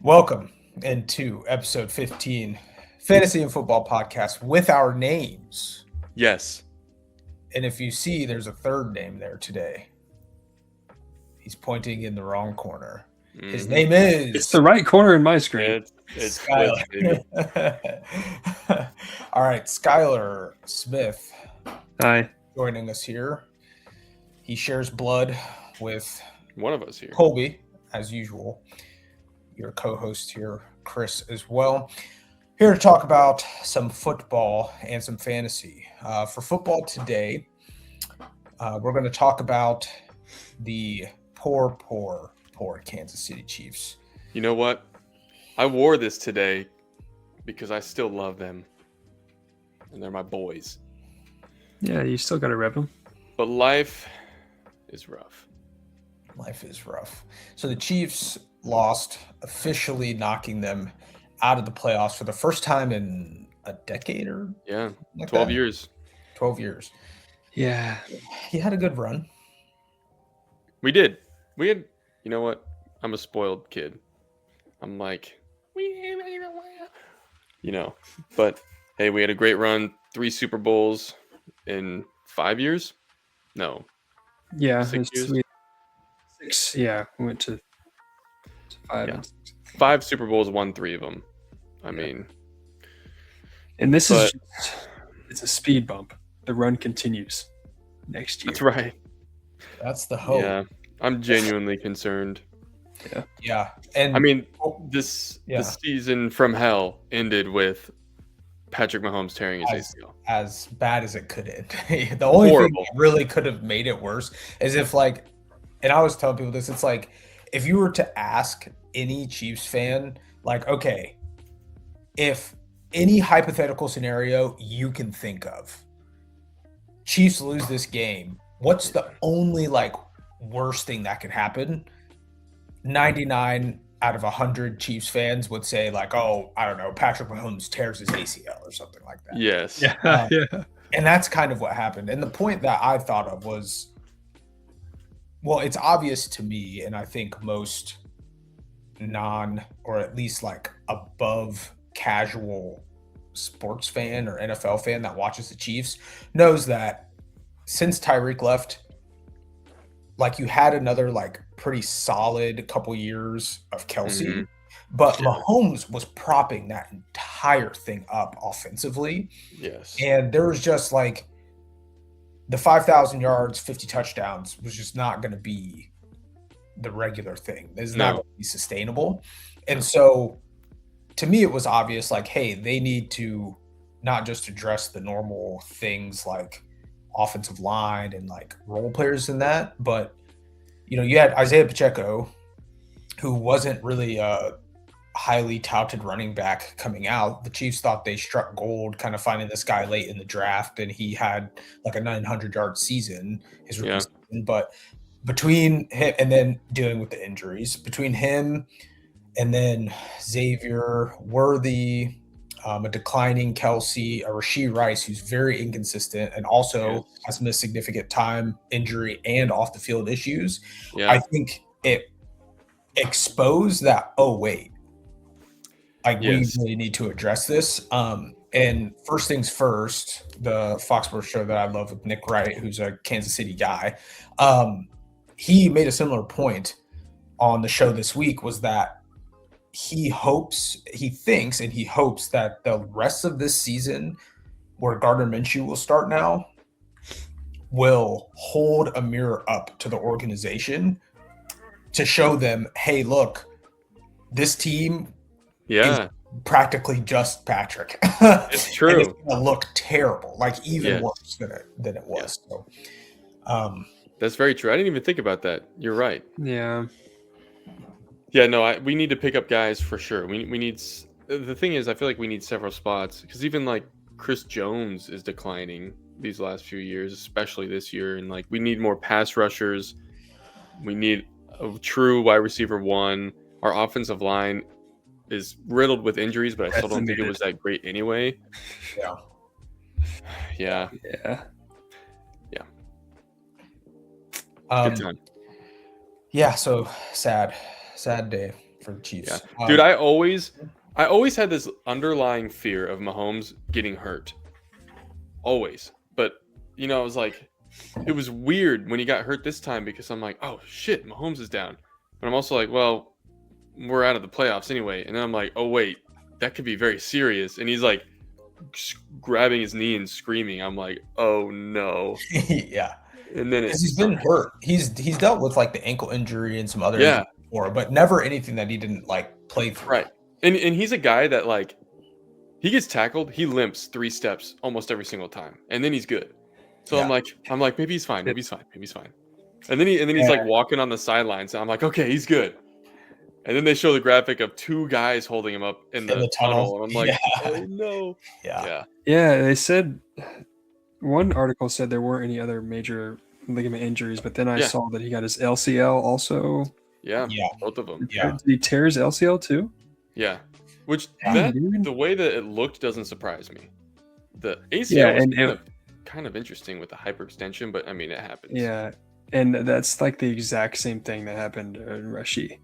Welcome into episode 15, Fantasy and Football Podcast with our names. Yes. And if you see, there's a third name there today. He's pointing in the wrong corner. His name is... It's the right corner in my screen. It's Skylar. All right, Skylar Smith. Hi. Joining us here. He shares blood with one of us here. Colby, as usual. Your co-host here, Chris, as well. Here to talk about some football and some fantasy. For football today, we're going to talk about the poor Kansas City Chiefs. You know what? I wore this today because I still love them. And they're my boys. Yeah, you still got to rep them. But life is rough. Life is rough. So the Chiefs lost, officially knocking them out of the playoffs for the first time in a decade or like 12 years. 12 years. Yeah. He had a good run. We did. We had, you know what? I'm a spoiled kid. I'm like, but hey, we had a great run. 3 Super Bowls in 5 years? No. Yeah. 6 years? 6. Yeah. We went to 5. Yeah. 5 Super Bowls, won 3 of them. I mean. And this is it's a speed bump. The run continues next year. That's right. That's the hope. Yeah. I'm genuinely concerned. Yeah. And I mean, this season from hell ended with Patrick Mahomes tearing his ACL. As bad as it could end. The only thing that really could have made it worse is if, like, and I always tell people this, it's like, if you were to ask any Chiefs fan, like, okay, if any hypothetical scenario you can think of, Chiefs lose this game, what's the only, like, worst thing that could happen? 99 out of 100 Chiefs fans would say, like, oh, I don't know, Patrick Mahomes tears his ACL or something like that. Yes. Yeah. And that's kind of what happened. And the point that I thought of was, well, it's obvious to me, and I think most or at least like above casual sports fan or NFL fan that watches the Chiefs knows that since Tyreek left, like, you had another, like, pretty solid couple years of Kelsey, but Mahomes was propping that entire thing up offensively. Yes. And there was just, like, the 5,000 yards, 50 touchdowns was just not going to be the regular thing. It's not going to be sustainable. And so, to me, it was obvious, like, hey, they need to not just address the normal things like offensive line and, like, role players in that, but, you know, you had Isaiah Pacheco, who wasn't really a highly touted running back coming out. The Chiefs thought they struck gold kind of finding this guy late in the draft, and he had like a 900-yard season his rookie season. But between him and then dealing with the injuries, between him and then Xavier Worthy, a declining Kelsey, a Rashee Rice, who's very inconsistent and also has missed significant time, injury, and off-the-field issues. Yeah. I think it exposed that, oh, wait, like, we really need to address this. And first things first, the Fox Sports show that I love with Nick Wright, who's a Kansas City guy, he made a similar point on the show this week, was that he thinks that the rest of this season, where Gardner Minshew will start now, will hold a mirror up to the organization to show them, hey, look, this team is practically just Patrick. It's true. And it's going to look terrible, like even worse than it was. So, that's very true. I didn't even think about that. You're right. Yeah. Yeah, no, we need to pick up guys for sure. We need. The thing is, I feel like we need several spots, because even like Chris Jones is declining these last few years, especially this year, and like we need more pass rushers. We need a true wide receiver 1. Our offensive line is riddled with injuries, but I still don't think it was that great anyway. Yeah. Good time. Yeah, so sad day for the Chiefs. Yeah. Dude, I always had this underlying fear of Mahomes getting hurt. Always. But, you know, I was like, it was weird when he got hurt this time because I'm like, oh shit, Mahomes is down. But I'm also like, well, we're out of the playoffs anyway. And then I'm like, oh wait, that could be very serious. And he's like grabbing his knee and screaming. I'm like, oh no. Yeah. And then he's been hurt. He's dealt with like the ankle injury and some other injuries before, but never anything that he didn't like play through. Right. And he's a guy that like he gets tackled, he limps 3 steps almost every single time, and then he's good. So I'm like maybe he's fine. And then he's like walking on the sidelines, and I'm like, okay, he's good. And then they show the graphic of 2 guys holding him up in the tunnel. And I'm like, oh no. Yeah. They said one article said there weren't any other major ligament injuries, but then I saw that he got his LCL also. Yeah, both of them. Yeah. Did he tear his LCL too? Yeah. Which the way that it looked doesn't surprise me. The ACL was kind of interesting with the hyperextension, but I mean it happens. Yeah. And that's like the exact same thing that happened in Rashid.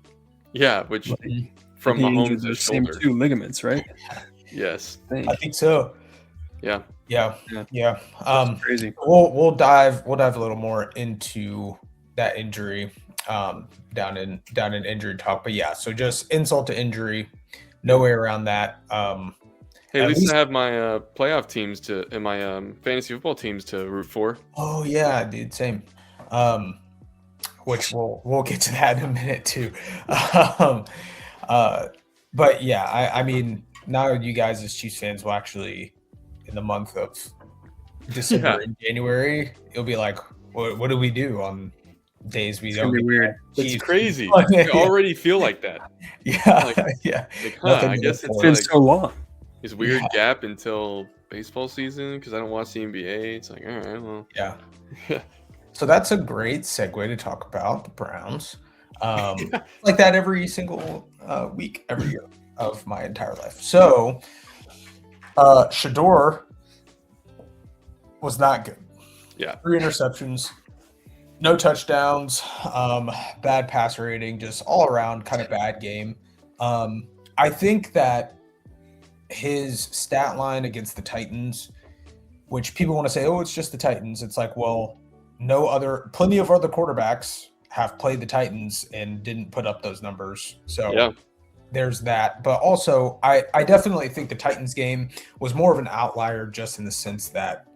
Yeah, which from Mahomes' the same shoulder. 2 ligaments, right? Yes. I think so. Yeah. That's crazy. We'll dive a little more into that injury down in injury talk. But yeah, so just insult to injury, no way around that. Hey, at least I have my playoff teams and my fantasy football teams to root for. Oh yeah, dude, same. Which we'll get to that in a minute too. But yeah, I mean, now you guys as Chiefs fans will actually, in the month of December and January, it'll be like, what do we do on days we don't? Be weird. It's crazy. I already feel like that. Yeah, I guess it's been so long. This weird gap until baseball season because I don't watch the NBA. It's like, all right, well, yeah. So that's a great segue to talk about the Browns. Like that every single week, every year of my entire life. So Shador was not good. Yeah. 3 interceptions, no touchdowns, bad pass rating, just all around kind of bad game. I think that his stat line against the Titans, which people want to say, oh, it's just the Titans. It's like, well, plenty of other quarterbacks have played the Titans and didn't put up those numbers. So there's that. But also, I definitely think the Titans game was more of an outlier just in the sense that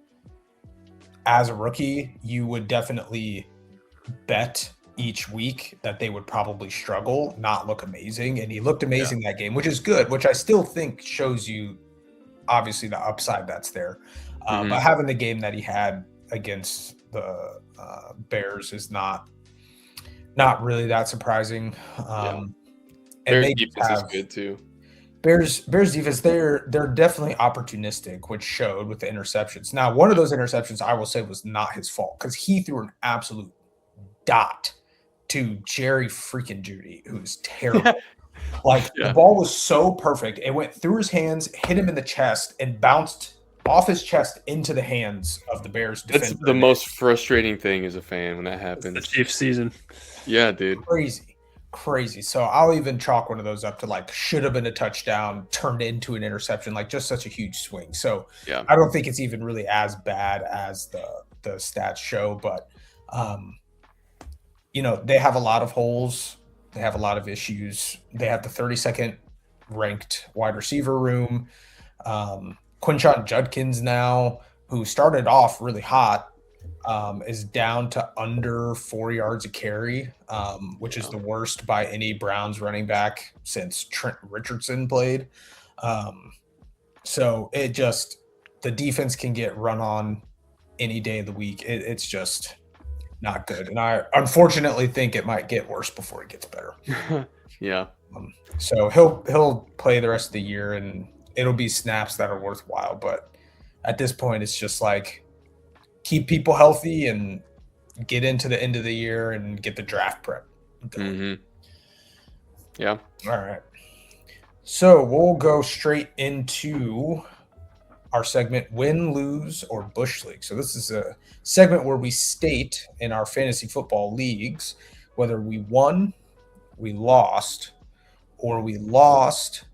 as a rookie, you would definitely bet each week that they would probably struggle, not look amazing. And he looked amazing that game, which is good, which I still think shows you obviously the upside that's there. But having the game that he had against the Bears is not really that surprising. And Bears defense is good too. Bears defense, they're definitely opportunistic, which showed with the interceptions. Now, one of those interceptions I will say was not his fault because he threw an absolute dot to Jerry freaking Judy, who's terrible. The ball was so perfect. It went through his hands, hit him in the chest, and bounced off his chest into the hands of the Bears defender. That's the most frustrating thing as a fan when that happens. It's the Chiefs season. Yeah, dude. Crazy. So I'll even chalk one of those up to like should have been a touchdown, turned into an interception, like just such a huge swing. So I don't think it's even really as bad as the stats show, but they have a lot of holes. They have a lot of issues. They have the 32nd ranked wide receiver room. Quinshon Judkins now, who started off really hot, is down to under 4 yards a carry, which is the worst by any Browns running back since Trent Richardson played. So the defense can get run on any day of the week. It's just not good. And I unfortunately think it might get worse before it gets better. Yeah. So he'll play the rest of the year and it'll be snaps that are worthwhile. But at this point, it's just like keep people healthy and get into the end of the year and get the draft prep going. Yeah. All right. So we'll go straight into our segment, Win, Lose, or Bush League. So this is a segment where we state in our fantasy football leagues whether we won, we lost, or we lost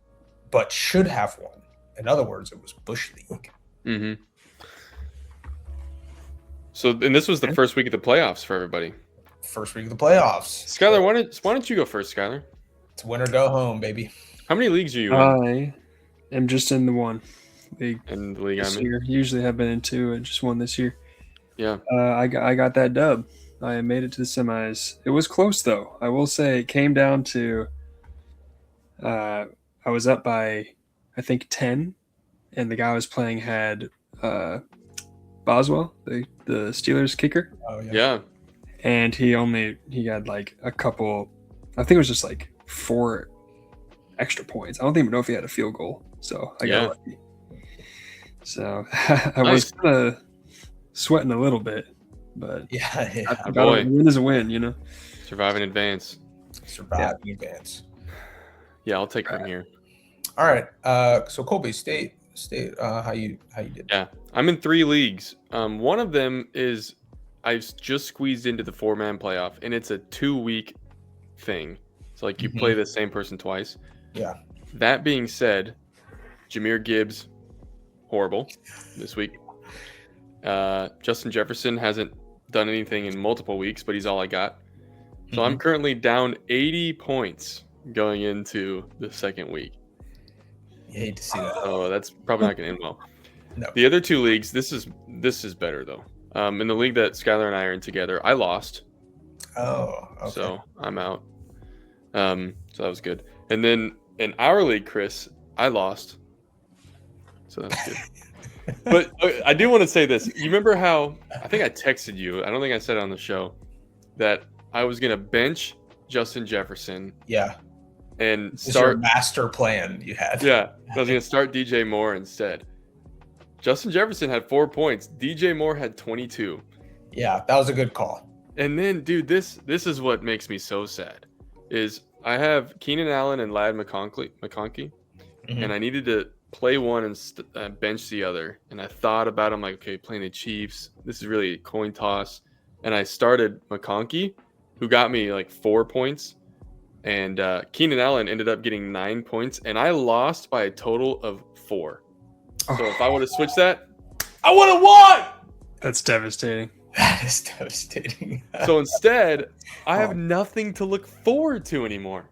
but should have won. In other words, it was Bush League. Mm-hmm. So, and this was the first week of the playoffs for everybody. First week of the playoffs. Skylar, why don't you go first, Skylar? It's win or go home, baby. How many leagues are you in? I am just in the one league. In the league This I'm in? year. Usually have been in two and just one this year. Yeah. I got that dub. I made it to the semis. It was close though. I will say it came down to I was up by I think 10, and the guy I was playing had Boswell, the Steelers kicker. Oh Yeah. And he had like a couple, I think it was just like 4 extra points. I don't even know if he had a field goal. So I got lucky. So I was kind of sweating a little bit, but a win is a win, you know. Survive in advance. Survive in advance. Yeah, I'll take one here. All right. So Colby, state how you did. Yeah, I'm in 3 leagues. One of them is I've just squeezed into the 4-man playoff, and it's a 2-week thing. So like you play the same person twice. Yeah. That being said, Jahmyr Gibbs, horrible this week. Justin Jefferson hasn't done anything in multiple weeks, but he's all I got. So I'm currently down 80 points going into the second week. You hate to see that. Oh, that's probably not going to end well. No. The other 2 leagues, this is better though. In the league that Skylar and I are in together, I lost. Oh, okay. So I'm out. So that was good. And then in our league, Chris, I lost. So that's good. But I do want to say this. You remember how I think I texted you? I don't think I said it on the show that I was going to bench Justin Jefferson. Yeah. And start your master plan you had. Yeah. I was going to start DJ Moore instead. Justin Jefferson had 4 points. DJ Moore had 22. Yeah, that was a good call. And then, dude, this is what makes me so sad. Is I have Keenan Allen and Ladd McConkey, and I needed to play one and bench the other. And I thought about him like, okay, playing the Chiefs, this is really a coin toss. And I started McConkey, who got me like 4 points, and Keenan Allen ended up getting 9 points, and I lost by a total of 4. So if I would have switched that, I would have won. That's devastating. That is devastating. So instead, I have nothing to look forward to anymore.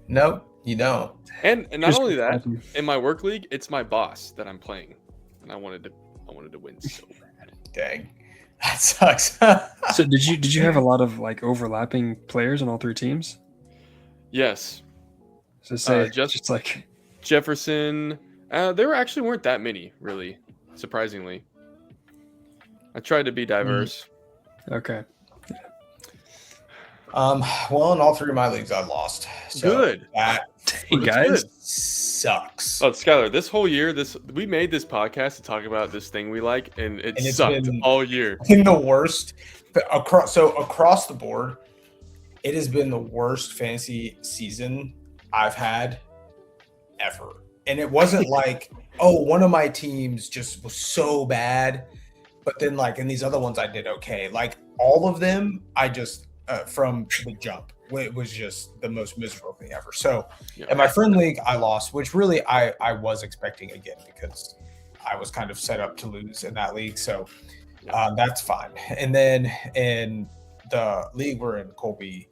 Nope, you don't. And not only that, in my work league, it's my boss that I'm playing, and I wanted to win so bad. Dang, that sucks. So did you have a lot of like overlapping players on all 3 teams? Yes. So say just like Jefferson. There actually weren't that many, really, surprisingly. I tried to be diverse. Okay. Well, in all 3 of my leagues, I lost. So good. That guys sucks. Oh, Skylar, this whole year, we made this podcast to talk about this thing we like, and it sucked all year. In the worst across the board, it has been the worst fantasy season I've had ever. And it wasn't like, one of my teams just was so bad, but then like in these other ones I did okay. Like all of them, I just from the jump, it was just the most miserable thing ever. So in my friend league, I lost, which really I was expecting again because I was kind of set up to lose in that league. So that's fine. And then in the league we're in, Colby,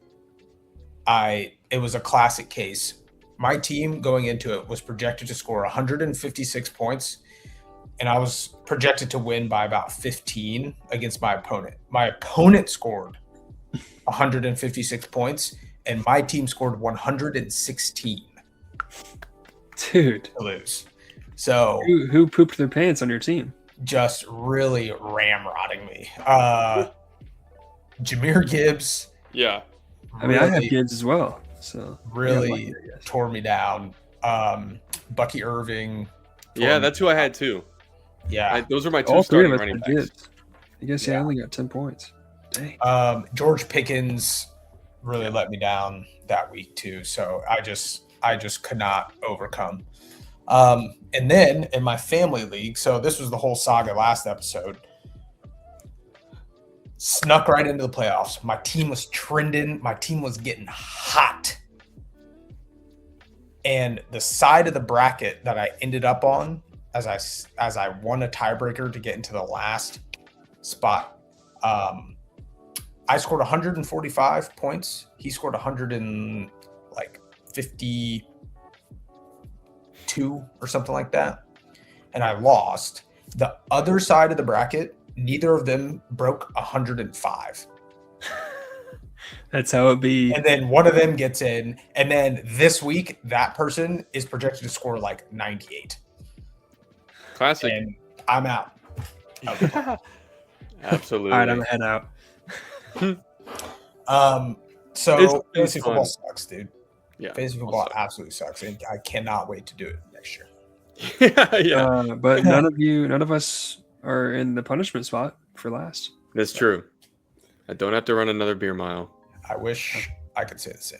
it was a classic case. My team going into it was projected to score 156 points, and I was projected to win by about 15 against my opponent. My opponent scored 156 points, and my team scored 116. Dude. To lose. So who pooped their pants on your team? Just really ramrodding me. Jahmyr Gibbs. Yeah. I mean, I have Gibbs as well. So really tore me down. Bucky Irving. Yeah, that's who I had too. Yeah. Those are my 2 starting running backs. Gibbs. I guess I only got 10 points. Dang. George Pickens really let me down that week too. So I just could not overcome. And then in my family league, so this was the whole saga last episode, snuck right into the playoffs. My team was trending. My team was getting hot. And the side of the bracket that I ended up on as I won a tiebreaker to get into the last spot, I scored 145 points. He scored 152 or something like that. And I lost. The other side of the bracket, neither of them broke 105. That's how it be. And then one of them gets in. And then this week, that person is projected to score like 98. Classic. And I'm out. Absolutely. All right, I'm head out. So fantasy football sucks, dude. Yeah. Fantasy football absolutely sucks. And I cannot wait to do it next year. Yeah. But none of us are in the punishment spot for last. That's true. I don't have to run another beer mile. I wish I could say the same.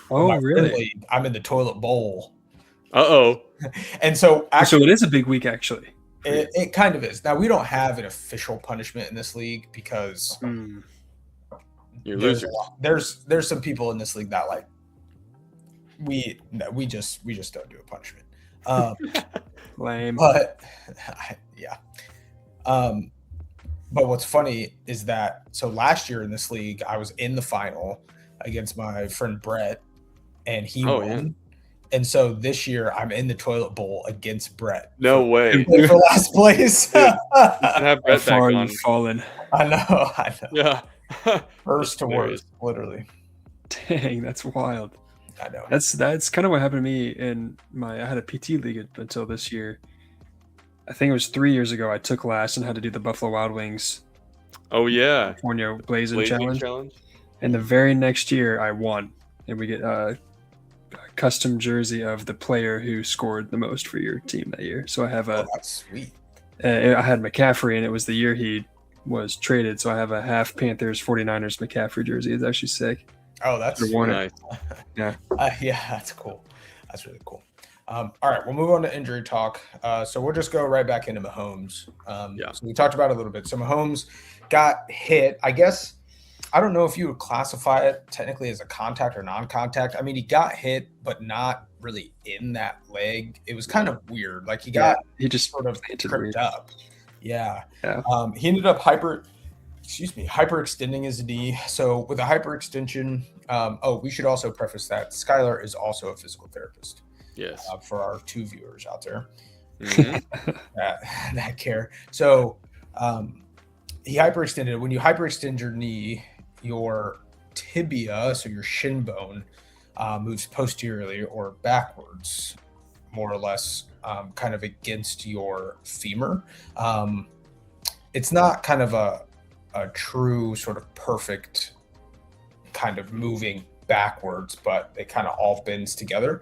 Oh, My really? league, I'm in the toilet bowl. Uh-oh. And so actually, So it is a big week, actually. it kind of is. Now, we don't have an official punishment in this league because You're there's losers. there's some people in this league that like we just don't do a punishment. Lame. But yeah. But what's funny is that so last year in this league, I was in the final against my friend Brett, and he won. Yeah. And so this year, I'm in the toilet bowl against Brett. No way. For last place. Dude, have How Brett back far on. you've fallen. I know. Yeah. First to hilarious. worst, literally. Dang, that's wild. I know. That's kind of what happened to me in I had a PT league until this year. I think it was 3 years ago. I took last and had to do the Buffalo Wild Wings Oh, yeah. California Blazing Blazing Challenge. And the very next year, I won, and we get a custom jersey of the player who scored the most for your team that year. So I have That's sweet. I had McCaffrey, and it was the year he was traded. So I have a half Panthers 49ers McCaffrey jersey. It's actually sick. Oh, that's Nice. Yeah. yeah, that's cool. That's really cool. All right, we'll move on to injury talk. So we'll just go right back into Mahomes. So we talked about it a little bit. So Mahomes got hit. I guess I don't know if you would classify it technically as a contact or non-contact. I mean, he got hit, but not really in that leg. It was kind of weird. Like he just sort of tripped up. Yeah. He ended up hyperextending his knee. So with a hyperextension, we should also preface that Skylar is also a physical therapist. Yes. For our 2 viewers out there Mm-hmm. that care. So he hyperextended. When you hyperextend your knee, your tibia, so your shin bone, moves posteriorly or backwards, more or less, kind of against your femur. It's not kind of a true sort of perfect kind of moving backwards, but they kind of all bends together.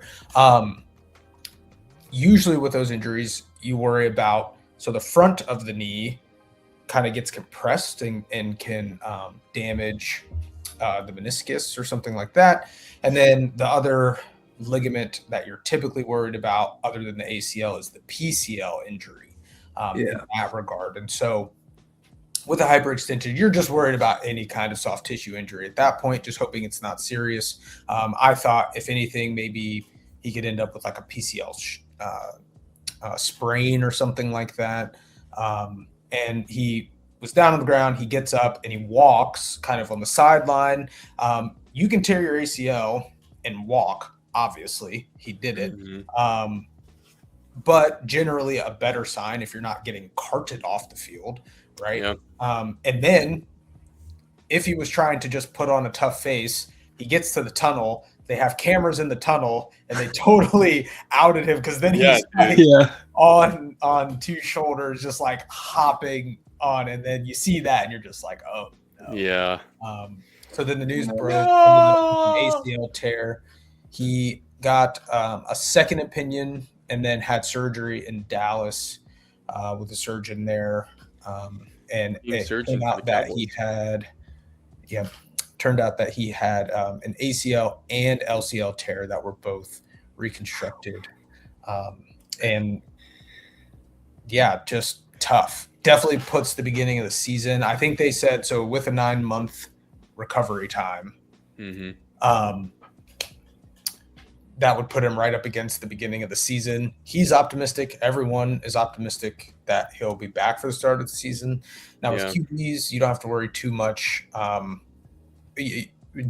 Usually with those injuries, you worry about, so the front of the knee kind of gets compressed and can damage the meniscus or something like that. And then the other ligament that you're typically worried about other than the ACL is the PCL injury in that regard. And so with a hyperextension, you're just worried about any kind of soft tissue injury at that point, just hoping it's not serious. I thought, if anything, maybe he could end up with like a PCL sprain or something like that. And he was down on the ground. He gets up and he walks kind of on the sideline. You can tear your ACL and walk. Obviously, he did it. Mm-hmm. But generally a better sign if you're not getting carted off the field. Right. Yeah. And then if he was trying to just put on a tough face, he gets to the tunnel. They have cameras in the tunnel and they totally outed him because then he's on 2 shoulders, just like hopping on. And then you see that and you're just like, oh, no. Yeah. So then the news broke. ACL tear. He got a second opinion and then had surgery in Dallas with a surgeon there. And it turned out that he had, an ACL and LCL tear that were both reconstructed. Just tough. Definitely puts the beginning of the season. I think they said, so with a 9-month recovery time, that would put him right up against the beginning of the season. He's optimistic. Everyone is optimistic that he'll be back for the start of the season. Now, with QBs, you don't have to worry too much.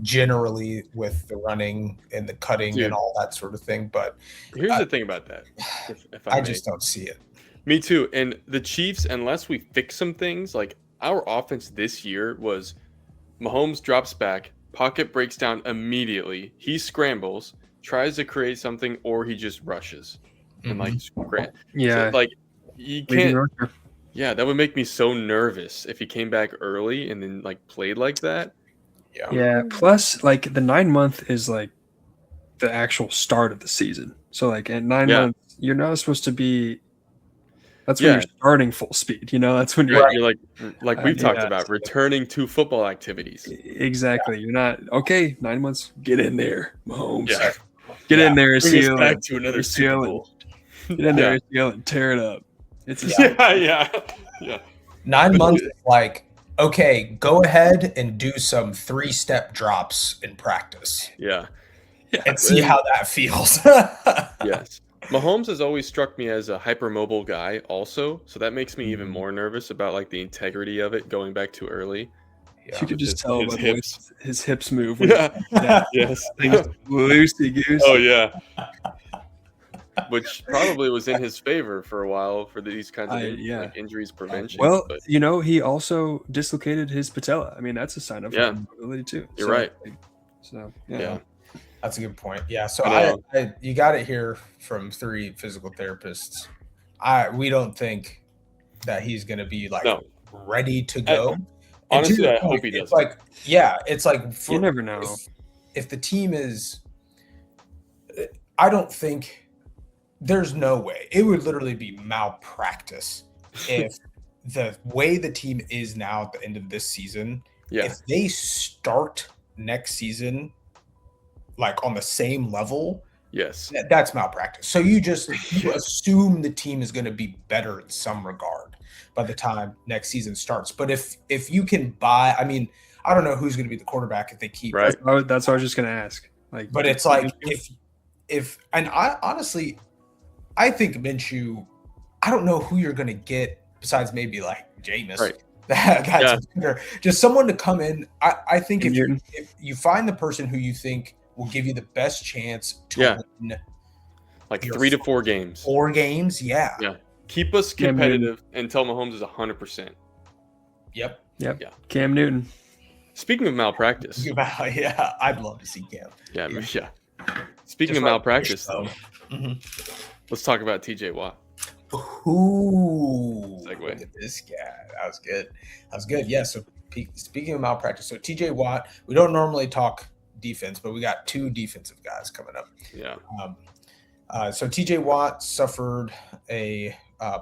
Generally, with the running and the cutting and all that sort of thing. But here's the thing about that. If I just don't see it. Me too. And the Chiefs, unless we fix some things, like our offense this year was Mahomes drops back, pocket breaks down immediately. He scrambles, tries to create something, or he just rushes. And like, yeah, so, like you can't. Yeah, that would make me so nervous if he came back early and then like played like that. Yeah. Plus, like the 9 month is like the actual start of the season. So like at 9 months, you're not supposed to be. That's when you're starting full speed. That's when you're like we've talked about returning to football activities. Exactly. You're not 9 months. Get in there, Mahomes. Yeah. Get in there, seal back to another Super Bowl. Get in there, seal and tear it up. It's yeah. 9 months is like, okay, go ahead and do some 3-step drops in practice. Yeah. And see how that feels. Yes. Mahomes has always struck me as a hypermobile guy also, so that makes me even more nervous about like the integrity of it going back too early. Yeah. You could just tell his hips. His hips move. Yes. Loosey goose. Oh yeah. Which probably was in his favor for a while for these kinds of like injuries prevention. Well, he also dislocated his patella. I mean, that's a sign of mobility too. You're right. So yeah. That's a good point. Yeah, so you got it here from 3 physical therapists. We don't think that he's going to be like ready to go. Honestly, I hope he does. It's like you never know. If the team is, I don't think there's no way it would literally be malpractice if the way the team is now at the end of this season. If they start next season like on the same level, that's malpractice. So you assume the team is going to be better in some regard by the time next season starts. But if you can buy, I mean, I don't know who's going to be the quarterback if they keep. Right. That's what I was just going to ask. Like, but it's like and I honestly, I think Minshew, I don't know who you're going to get besides maybe like Jameis. Right. That guy's just someone to come in. I think if you find the person who you think will give you the best chance to win like 3 to 4 games. 4 games, yeah. Keep us competitive until Mahomes is 100%. Yep. Yeah. Cam Newton. Speaking of malpractice. I'd love to see Cam. Yeah. Speaking of malpractice, though, let's talk about TJ Watt. Ooh. Segue. Look at this guy. That was good. Yeah, so speaking of malpractice, so TJ Watt, we don't normally talk defense, but we got 2 defensive guys coming up. Yeah. So TJ Watt suffered a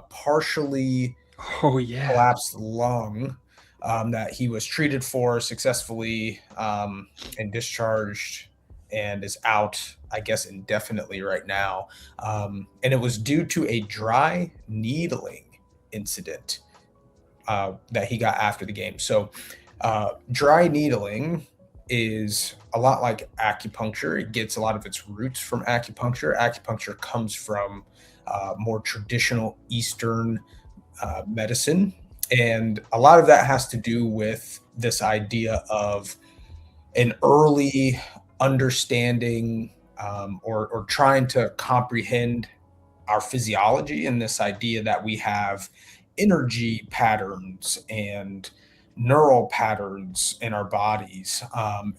partially collapsed lung that he was treated for successfully and discharged and is out, I guess, indefinitely right now. And it was due to a dry needling incident that he got after the game. So dry needling is a lot like acupuncture. It gets a lot of its roots from acupuncture. Acupuncture comes from more traditional Eastern medicine. And a lot of that has to do with this idea of an early understanding or trying to comprehend our physiology, and this idea that we have energy patterns and neural patterns in our bodies,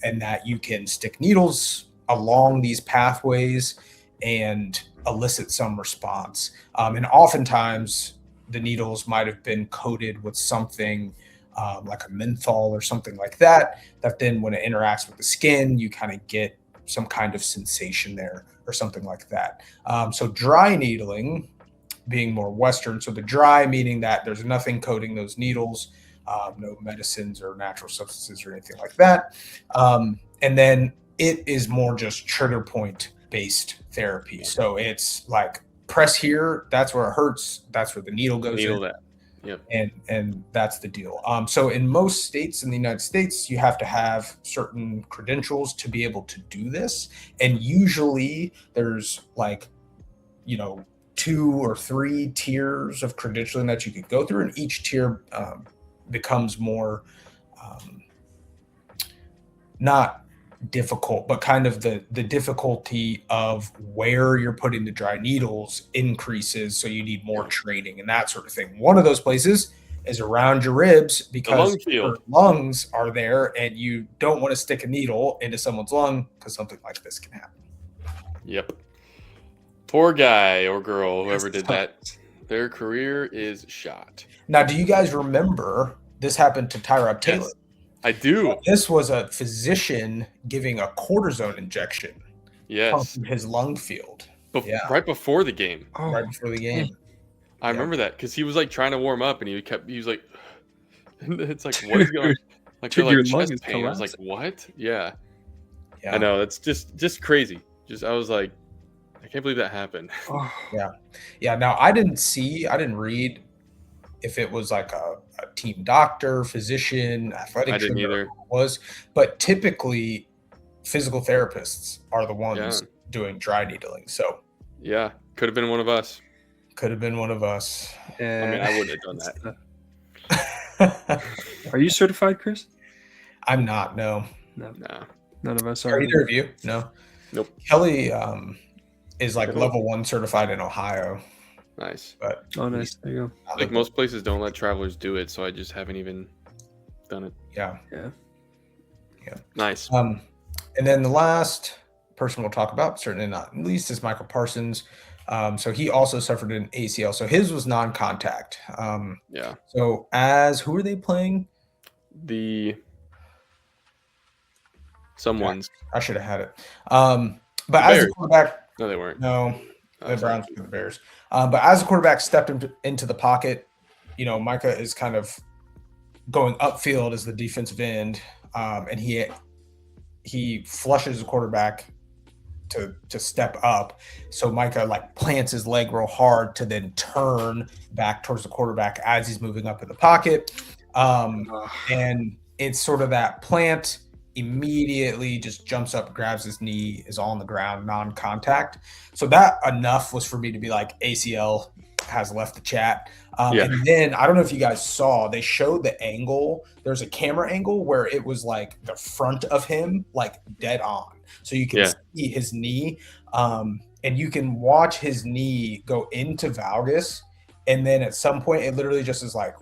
and that you can stick needles along these pathways and elicit some response. And oftentimes the needles might have been coated with something like a menthol or something like that, that then when it interacts with the skin, you kind of get some kind of sensation there or something like that. So dry needling being more Western. So the dry meaning that there's nothing coating those needles, no medicines or natural substances or anything like that. And then it is more just trigger point based therapy. So it's like press here, that's where it hurts, that's where the needle goes in. That. Yep. And that's the deal. So in most states in the United States, you have to have certain credentials to be able to do this. And usually there's like, 2 or 3 tiers of credentialing that you could go through, and each tier becomes more not difficult, but kind of the difficulty of where you're putting the dry needles increases, so you need more training and that sort of thing. One of those places is around your ribs, because your lungs are there and you don't want to stick a needle into someone's lung because something like this can happen. Yep. Poor guy or girl, whoever did that, their career is shot. Now, do you guys remember this happened to Tyrod Taylor? Yes, I do. This was a physician giving a cortisone injection. Yes. From his lung field. Right before the game. Oh, Right before the game. I remember that because he was like trying to warm up and he was like, it's like, what is going on? Like, Dude, like your chest lung is pain. I was like, collapsing. what? Yeah. I know. It's just crazy. I was like, I can't believe that happened. Oh. Yeah. Now, I didn't read if it was like a team doctor, physician, athletic I didn't trainer either. was, but typically physical therapists are the ones doing dry needling. So yeah, could have been one of us. Could have been one of us. I mean, I wouldn't have done that. Are you certified, Chris? I'm not. No. None of us are. Are either of you? No. Nope. Kelly is like level 1 certified in Ohio. Nice. But nice. There you go. Like most places don't let travelers do it, so I just haven't even done it. Yeah. Nice. And then the last person we'll talk about, certainly not least, is Michael Parsons. So he also suffered an ACL. So his was non-contact. So who are they playing? Someone's. I should have had it. But as a quarterback, no, they weren't. No, the Browns were the Bears. But as a quarterback stepped into the pocket, Micah is kind of going upfield as the defensive end, and he flushes the quarterback to step up. So Micah like plants his leg real hard to then turn back towards the quarterback as he's moving up in the pocket. And it's sort of that plant, immediately just jumps up, grabs his knee, is on the ground, non-contact. So that enough was for me to be like, ACL has left the chat. And then I don't know if you guys saw, they showed the angle. There's a camera angle where it was like the front of him, like dead on. So you can see his knee, and you can watch his knee go into valgus. And then at some point, it literally just is like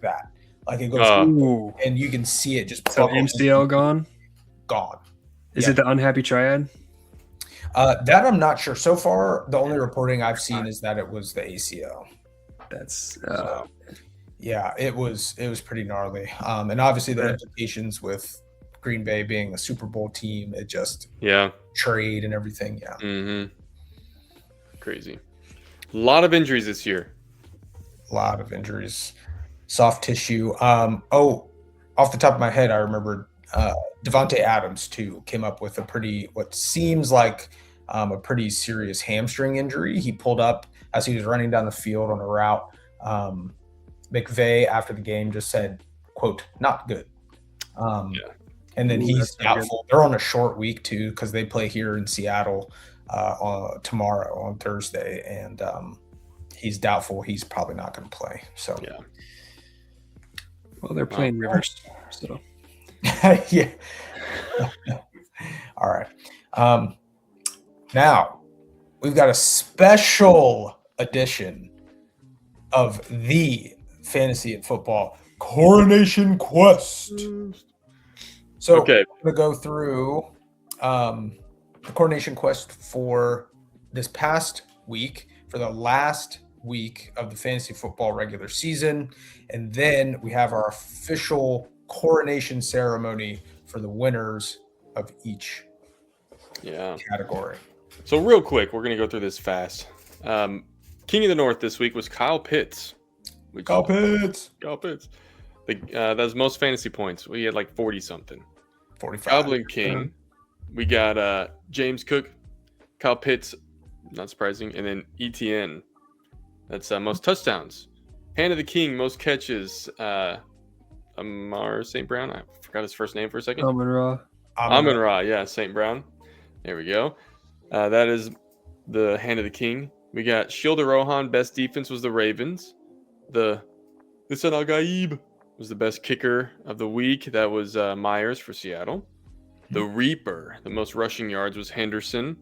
that. Like it goes, and you can see it just. So MCL gone? Gone. Is it the unhappy triad? That I'm not sure. So far, the only reporting I've seen is that it was the ACL. That's it was pretty gnarly. And obviously the implications with Green Bay being a Super Bowl team, it just trade and everything. Yeah. Mm-hmm. Crazy. A lot of injuries this year. A lot of injuries. Soft tissue. Off the top of my head, I remember Devontae Adams too came up with what seems like a pretty serious hamstring injury. He pulled up as he was running down the field on a route. McVay after the game just said, quote, "not good." And then he's doubtful. They're on a short week too because they play here in Seattle tomorrow on Thursday, and he's doubtful. He's probably not going to play. So Well, they're playing reverse, so yeah. All right. Now we've got a special edition of the Fantasy and Football Coronation Quest. So we're going to go through the Coronation Quest for this past week, for the last week of the fantasy football regular season, and then we have our official coronation ceremony for the winners of each category. So real quick, we're going to go through this fast. King of the North this week was Kyle Pitts. Kyle Pitts. That was most fantasy points. We had like 40 something. 45. Goblin King. We got James Cook, Kyle Pitts, not surprising, and then ETN. That's most touchdowns. Hand of the King, most catches. Amar St. Brown. I forgot his first name for a second. Amon-Ra. Amon-Ra, yeah, St. Brown. There we go. That is the Hand of the King. We got Shield of Rohan. Best defense was the Ravens. The Lisan Al-Gaib was the best kicker of the week. That was Myers for Seattle. The Reaper, the most rushing yards was Henderson.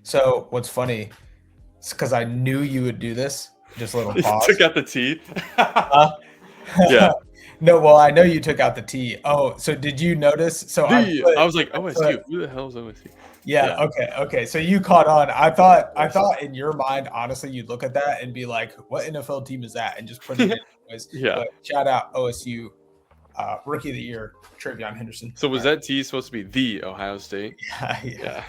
So what's funny, it's because I knew you would do this. Just a little You pause. took out the T. Yeah. No, well, I know you took out the T. Oh, so did you notice? So I was like, OSU. Who the hell is OSU? Yeah. Okay. So you caught on. I thought in your mind, honestly, you'd look at that and be like, "What NFL team is that?" And just put it in. Yeah. But shout out OSU, Rookie of the Year, Travion Henderson. So was that T supposed to be the Ohio State? Yeah.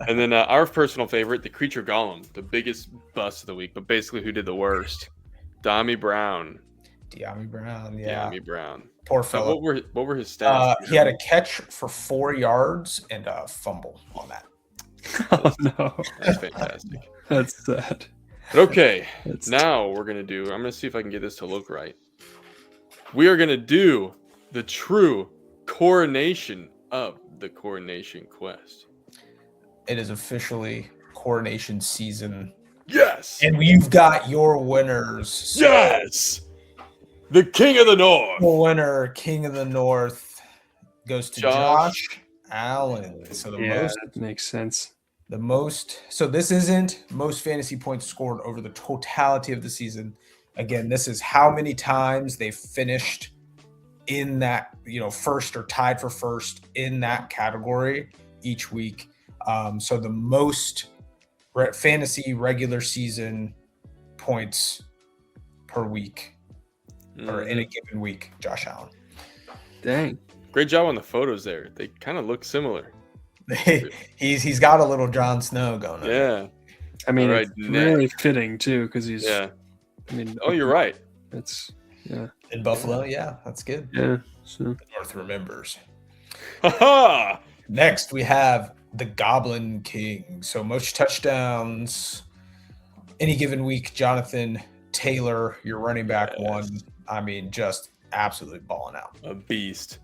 And then our personal favorite, the Creature Golem, the biggest bust of the week, but basically who did the worst? De'Ami Brown. De'Ami Brown. Yeah. De'Ami Brown. Poor fellow. What were his stats? He had a catch for 4 yards and a fumble on that. Oh no, That's fantastic. that's sad. But okay, That's now we're going to I'm going to see if I can get this to look right. We are going to do the true coronation of the Coronation Quest. It is officially coronation season. Yes! And you've got your winners. So Yes! The King of the North! the winner, King of the North, goes to Josh Allen. So that makes sense. so this isn't most fantasy points scored over the totality of the season. Again, this is how many times they finished in that, first or tied for first in that category each week. So the most fantasy regular season points per week or in a given week, Josh Allen. Dang. Great job on the photos there. They kind of look similar. He's got a little Jon Snow going on. Yeah. I mean, All right, it's really fitting too, because he's. Yeah. I mean. Oh, you're right. It's yeah. In Buffalo, yeah, that's good. Yeah. So. The North remembers. Ha Next, we have the Goblin King. So most touchdowns any given week. Jonathan Taylor, your running back one. I mean, just absolutely balling out. A beast.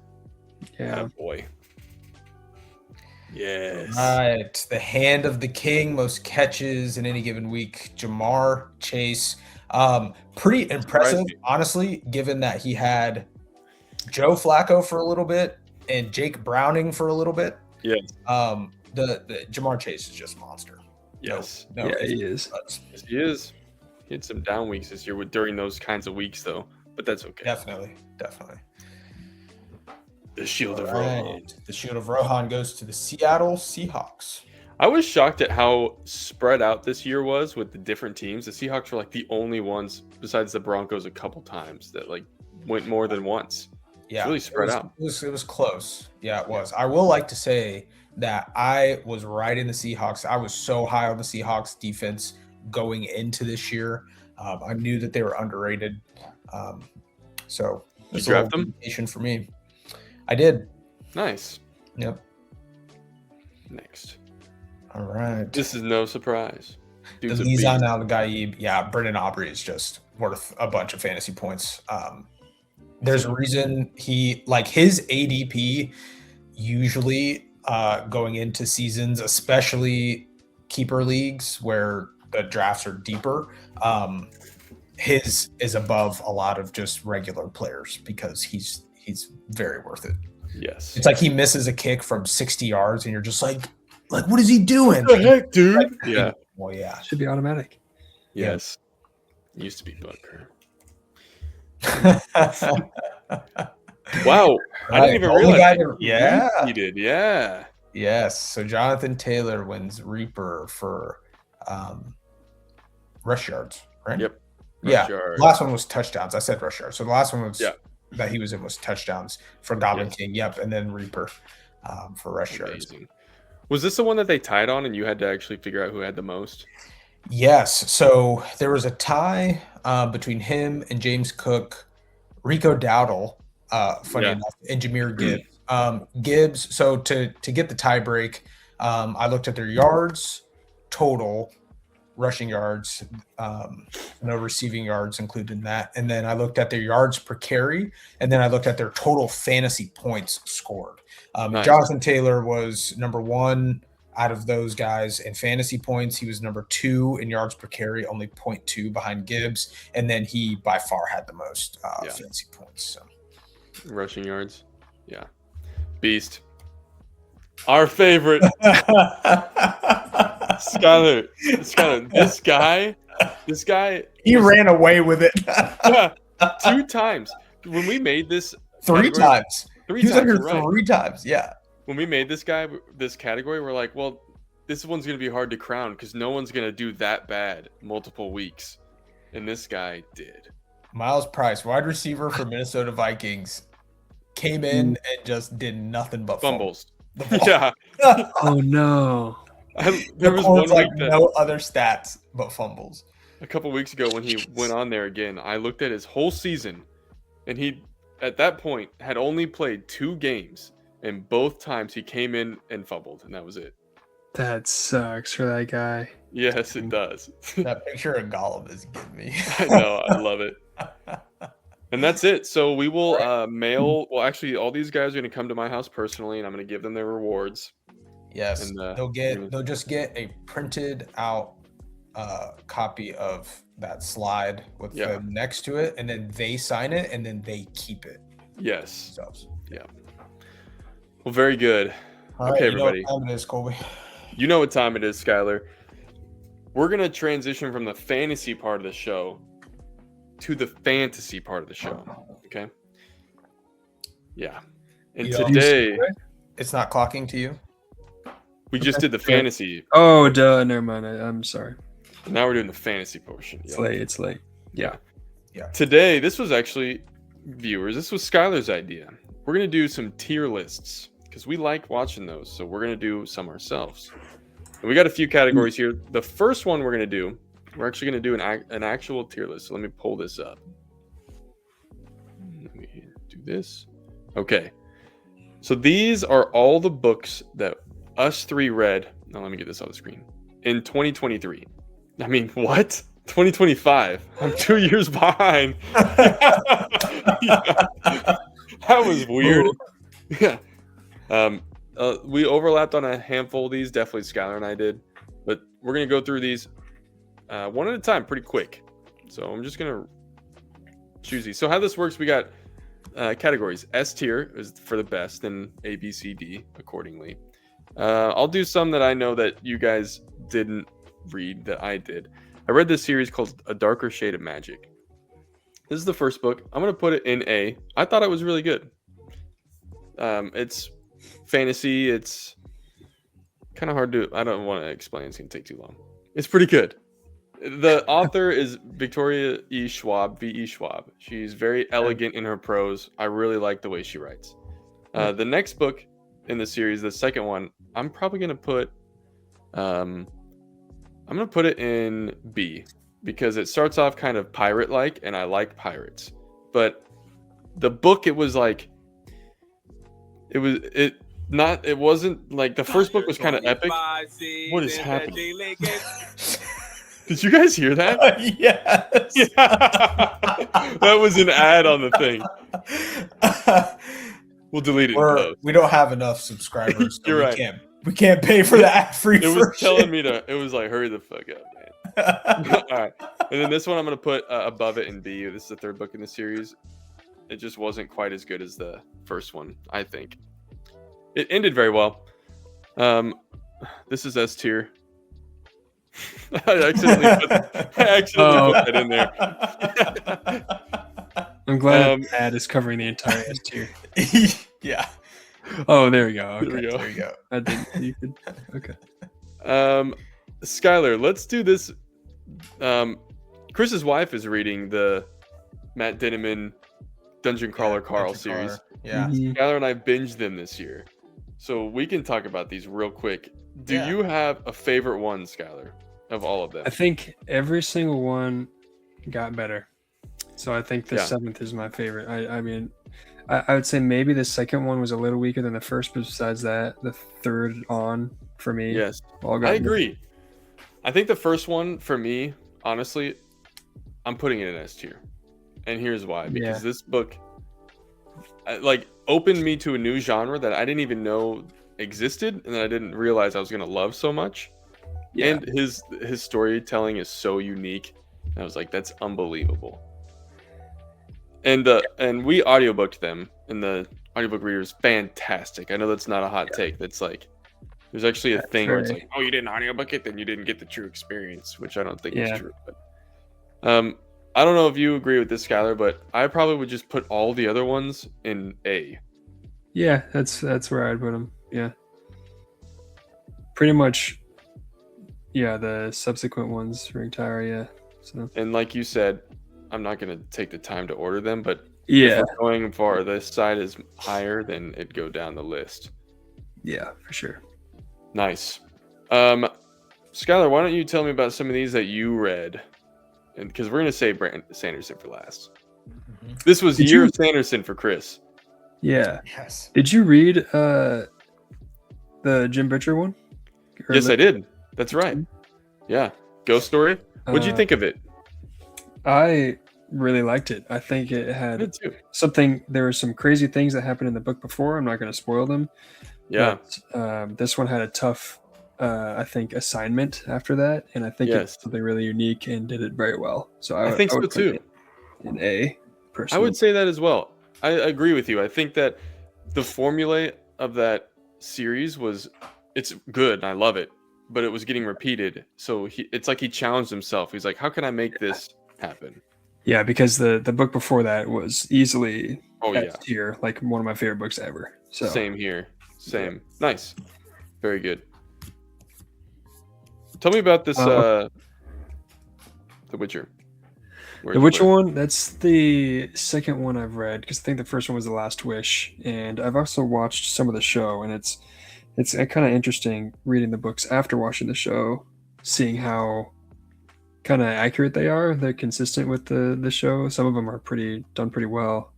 Yeah. Boy. Yes. Right. The Hand of the King, most catches in any given week. Jamar Chase. Pretty impressive, honestly, given that he had Joe Flacco for a little bit and Jake Browning for a little bit. Yes. The Jamar Chase is just a monster. Yes. No, Yeah, he is. Yes, he is. He had some down weeks this year during those kinds of weeks, though. But that's okay. Definitely. The Shield of Right. Rohan. The Shield of Rohan goes to the Seattle Seahawks. I was shocked at how spread out this year was with the different teams. The Seahawks were like the only ones, besides the Broncos a couple times, that like went more than once. Yeah, It's really spread out. It was close. Yeah, it was. I will like to say that I was right in the Seahawks. I was so high on the Seahawks defense going into this year. I knew that they were underrated. So You it's a draft little them? indication for me. I did. Nice. Yep. Next. All right. This is no surprise. The Dude's a Lisan beast. Al-Gaib. Yeah, Brendan Aubrey is just worth a bunch of fantasy points. There's a reason his ADP usually going into seasons, especially keeper leagues where the drafts are deeper, his is above a lot of just regular players because he's very worth it. Yes. It's like he misses a kick from 60 yards and you're just like what is he doing? What the heck, dude? Yeah. Well, yeah. Should be automatic. Yes. Used to be Butker. Wow. I didn't even Only realize. guy that yeah. He did. Yeah. Yes. So Jonathan Taylor wins Reaper for rush yards, right? Yep. Yeah. Rush yards. The last one was touchdowns. I said rush yards. So the last one was Yeah. that he was in was touchdowns for Goblin Yes. King. Yep. And then Reaper for rush yards. Amazing. Was this the one that they tied on and you had to actually figure out who had the most? Yes. So there was a tie between him and James Cook, Rico Dowdle, funny Yeah. enough, and Jahmyr Gibbs. Gibbs. So to get the tie break, I looked at their yards total rushing yards, no receiving yards included in that. And then I looked at their yards per carry, and then I looked at their total fantasy points scored. Nice. Jonathan Taylor was number 1 out of those guys in fantasy points. He was number 2 in yards per carry, only 0.2 behind Gibbs. And then he by far had the most fantasy points. So. Rushing yards. Yeah. Beast. Our favorite. Skylar, this guy. He ran away with it. 2 times. When we made this. 3 times. He was under 3 times. Yeah. When we made this category, we're like, well, this one's going to be hard to crown because no one's going to do that bad multiple weeks. And this guy did. Miles Price, wide receiver for Minnesota Vikings, came in and just did nothing but fumbles. Yeah. Oh, no. There was one like week that, no other stats but fumbles. A couple weeks ago when he went on there again, I looked at his whole season, and he, at that point, had only played 2 games. And both times he came in and fumbled, and that was it. That sucks for that guy. Yes, it does. That picture of Gollum is getting me. I know, I love it. And that's it. So we will mail. Well, actually, all these guys are going to come to my house personally, and I'm going to give them their rewards. Yes, and, they'll just get a printed out copy of that slide with them next to it, and then they sign it, and then they keep it. Yes. Themselves. Yeah. Well, very good. Okay, everybody. You know what time it is, Colby. You know what time it is, Skylar. We're going to transition from the fantasy part of the show to the fantasy part of the show. Okay? Yeah. And today... It's not clocking to you? We just did the fantasy. Oh, duh. Never mind. I'm sorry. Now we're doing the fantasy portion. It's late. Yeah. Today, this was actually, viewers, this was Skylar's idea. We're going to do some tier lists because we like watching those. So we're going to do some ourselves. And we got a few categories here. The first one we're actually going to do an actual tier list. So let me pull this up. Let me do this. Okay. So these are all the books that us 3 read. Now let me get this on the screen. In 2023. I mean, what? 2025. I'm 2 years behind. That was weird. Yeah. We overlapped on a handful of these. Definitely Skylar and I did. But we're going to go through these one at a time pretty quick. So I'm just going to choose these. So how this works, we got categories. S tier is for the best, and A, B, C, D accordingly. I'll do some that I know that you guys didn't read that I did. I read this series called A Darker Shade of Magic. This is the first book. I'm going to put it in A. I thought it was really good. It's fantasy. It's kind of hard to... I don't want to explain. It's going to take too long. It's pretty good. The author is Victoria E. Schwab, V.E. Schwab. She's very elegant in her prose. I really like the way she writes. The next book in the series, the second one, I'm probably going to put... I'm going to put it in B because it starts off kind of pirate-like, and I like pirates. But the book, it was like... It wasn't like the first book was kind of epic. What is happening? Did you guys hear that? Yes. Yeah. That was an ad on the thing. We'll delete it. We don't have enough subscribers. So You're right. We can't pay for the ad-free version. It was telling me to. It was like, hurry the fuck up, man. All right. And then this one I'm gonna put above it in B. This is the third book in the series. It just wasn't quite as good as the first one, I think. It ended very well. This is S tier. I accidentally put that in there. I'm glad the ad is covering the entire S tier. Yeah. Oh, there we go. Okay. There you go. I didn't. You could. Okay. Skylar, let's do this. Chris's wife is reading the Matt Dinniman Dungeon Crawler Carl series. Yeah. Skylar and I binged them this year. So we can talk about these real quick. Do you have a favorite one, Skylar, of all of them? I think every single one got better. So I think the 7th is my favorite. I mean, I would say maybe the second one was a little weaker than the first, but besides that, the third on for me. Yes, all got I agree. I think the first one for me, honestly, I'm putting it in S tier, and here's why. Because this book, like, opened me to a new genre that I didn't even know existed, and that I didn't realize I was gonna love so much. Yeah. And his storytelling is so unique. And I was like, that's unbelievable. And we audiobooked them, and the audiobook reader is fantastic. I know that's not a hot take. That's like, there's actually a thing where it's like, oh, you didn't audiobook it, then you didn't get the true experience, which I don't think is true. But I don't know if you agree with this, Skylar, but I probably would just put all the other ones in A. Yeah, that's where I'd put them. Yeah. Pretty much, yeah, the subsequent ones ranked higher, yeah. So. And like you said, I'm not going to take the time to order them, but yeah, if we're going far, this side is higher, then it'd go down the list. Yeah, for sure. Nice. Skylar, why don't you tell me about some of these that you read? And because we're going to say Sanderson for last. Mm-hmm. This was Sanderson for Chris. Yeah. Yes. Did you read the Jim Butcher one? Yes, I did. That's right. Yeah. Ghost Story. What'd you think of it? I really liked it. I think it had something. There were some crazy things that happened in the book before. I'm not going to spoil them. Yeah. But, this one had a tough, I think, assignment after that, and I think it's something really unique and did it very well. So I think so too. An A. Personally. I would say that as well. I agree with you. I think that the formula of that series it's good and I love it, but it was getting repeated. So it's like he challenged himself. He's like, how can I make this happen? Yeah, because the book before that was easily S tier, like one of my favorite books ever. So same here. Same. Nice. Very good. Tell me about this The Witcher. The Witcher one, that's the second one I've read, because I think the first one was The Last Wish, and I've also watched some of the show, and it's kind of interesting reading the books after watching the show, seeing how kind of accurate they are. They're consistent with the show. Some of them are done pretty well.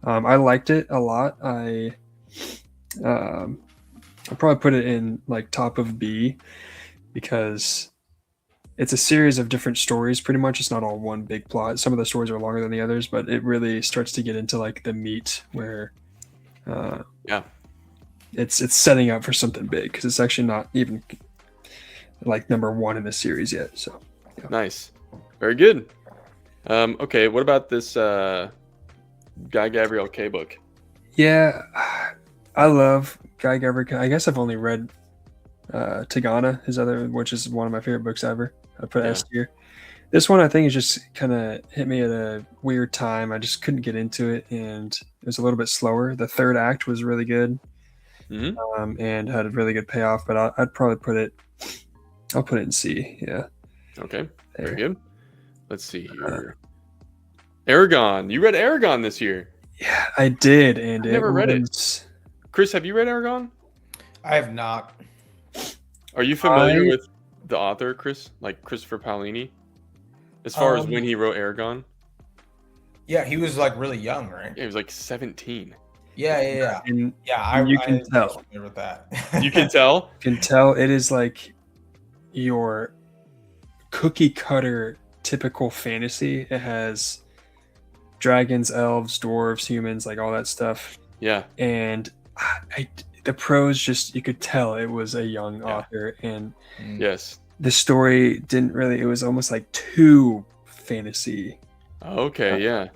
I liked it a lot. I'll probably put it in like top of B, because it's a series of different stories. Pretty much, it's not all one big plot. Some of the stories are longer than the others, but it really starts to get into like the meat where, it's setting up for something big, because it's actually not even like number one in the series yet. So nice, very good. Okay, what about this Guy Gavriel K book? Yeah, I love Guy Gavriel. I guess I've only read Tagana, his other, which is one of my favorite books ever. I put S tier. This one I think is just kind of hit me at a weird time. I just couldn't get into it, and it was a little bit slower. The third act was really good, and had a really good payoff. But I'd probably put it. I'll put it in C. Yeah. Okay. Very good. Let's see here. Aragon. You read Aragon this year? Yeah, I did, and I never read it. Chris, have you read Aragon? I have not. Are you familiar with the author, Chris? Like Christopher Paolini? As far as when he wrote Aragon? Yeah, he was like really young, right? Yeah, he was like 17. Yeah. And you can tell. With that. You can tell? Can tell it is like your cookie cutter typical fantasy. It has dragons, elves, dwarves, humans, like all that stuff. Yeah. And the prose, just, you could tell it was a young author, and yes, the story didn't really, it was almost like too fantasy. Okay, yeah.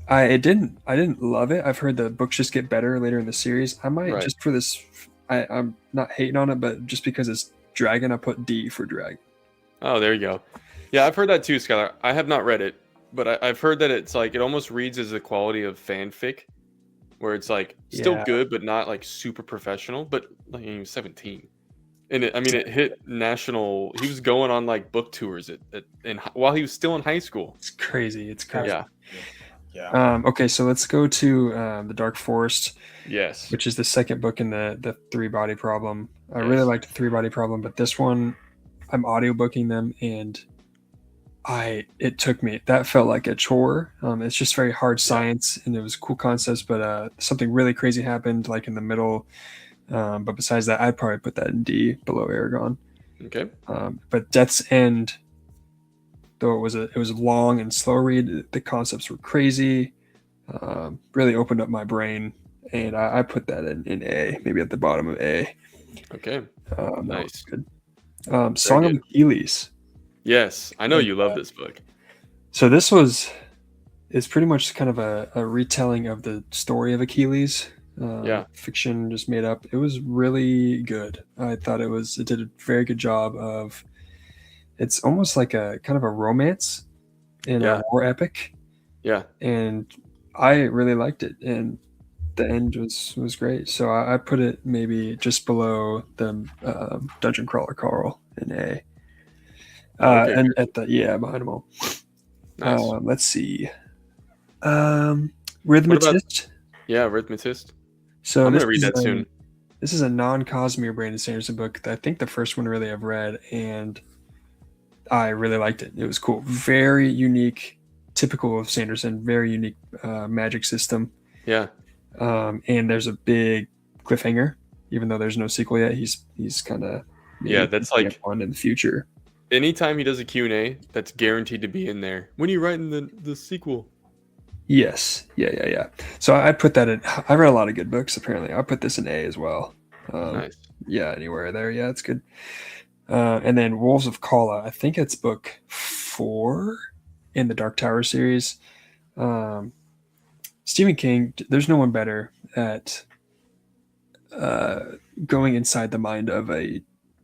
I didn't love it. I've heard the books just get better later in the series. I might just for this, I'm not hating on it, but just because it's dragon, I put D for dragon. Oh, there you go. Yeah, I've heard that too, Skylar. I have not read it, but I've heard that it's like, it almost reads as the quality of fanfic, where it's like still good, but not like super professional. But like, he was 17, and it hit national. He was going on like book tours while he was still in high school. It's crazy. Yeah. Okay, so let's go to The Dark Forest. Yes. Which is the second book in the Three Body Problem. I really liked the Three Body Problem, but this one, I'm audiobooking them, and it took me. That felt like a chore. It's just very hard science, and it was cool concepts, but something really crazy happened like in the middle. But besides that, I'd probably put that in D, below Aragon. Okay. But Death's End, though it was a long and slow read, the concepts were crazy. Really opened up my brain, and I put that in A, maybe at the bottom of A. Okay. That was Nice. good. Song of Achilles. Yes, I know you love this book. So this is pretty much kind of a retelling of the story of Achilles. Fiction just made up. It was really good. I thought it did a very good job of. It's almost like a kind of a romance in a war epic. Yeah. And I really liked it, and the end was great. So I put it maybe just below the Dungeon Crawler Carl in A. And at the behind them all. Nice. Let's see. Rhythmatist. Rhythmatist. So I'm gonna read that soon. This is a non-Cosmere Brandon Sanderson book. I think the first one really I've read, and I really liked it. It was cool. Very unique, typical of Sanderson. Very unique magic system. Yeah. And there's a big cliffhanger, even though there's no sequel yet. He's kind of that's like one in the future. Anytime he does a Q&A, that's guaranteed to be in there. When are you writing the sequel? Yes. Yeah. So I put that in. I read a lot of good books, apparently. I put this in A as well. Nice. Yeah, anywhere there. Yeah, it's good. And then Wolves of Kala. I think it's book 4 in the Dark Tower series. Stephen King, there's no one better at going inside the mind of a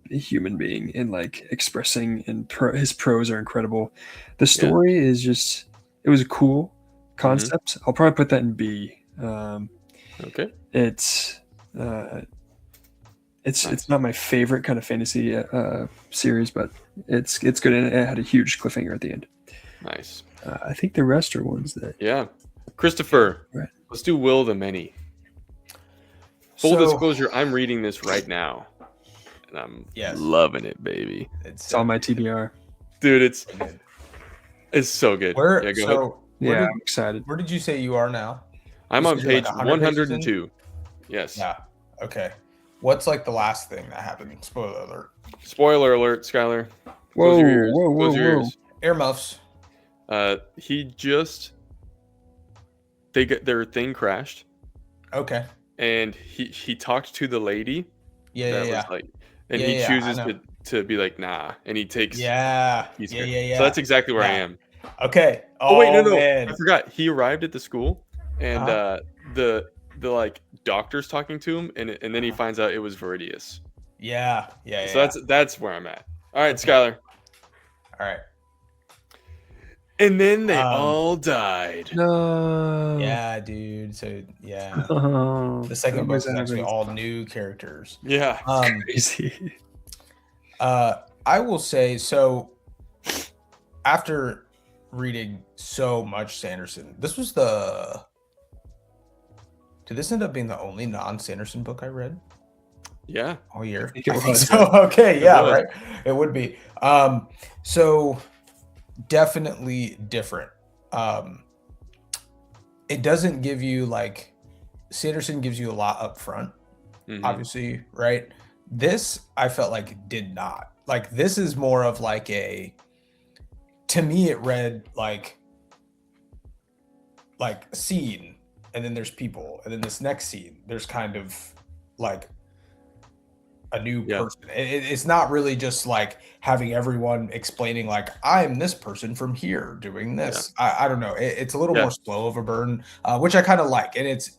human being and like expressing, and his prose are incredible. The story is just, it was a cool concept. I'll probably put that in B. Okay. It's not my favorite kind of fantasy series, but it's good, and it had a huge cliffhanger at the end. Nice. I think the rest are ones that Christopher, right. Let's do Will the Many. Full disclosure, I'm reading this right now, and I'm loving it, baby. It's on my TBR, dude. It's so good. I'm excited. Where did you say you are now? I'm on page 102. Yes. Yeah. Okay. What's like the last thing that happened? Spoiler alert. Spoiler alert, Skylar. Whoa, Close your ears. whoa. Close your ears. Earmuffs. Their thing crashed. Okay. And he talked to the lady. Yeah. He chooses to be like, nah, and he takes. Yeah. So that's exactly where I am. Okay. Oh wait, no, man. I forgot. He arrived at the school, and the like doctor's talking to him, and then he finds out it was Viridius. Yeah. So that's where I'm at. All right, Skylar. All right. And then they all died. No. Yeah, dude. So the second book is actually all new characters. Yeah. Crazy. I will say, so after reading so much Sanderson, did this end up being the only non-Sanderson book I read? Yeah. All year. I think so. Okay. Yeah. Right. It would be. So definitely different. It doesn't give you like Sanderson gives you a lot up front, obviously, right? This I felt like did not. Like this is more of like to me it read like a scene, and then there's people, and then this next scene there's kind of like a new person. It's not really just like having everyone explaining like I'm this person from here doing this. I don't know. It's a little more slow of a burn, which I kind of like, and it's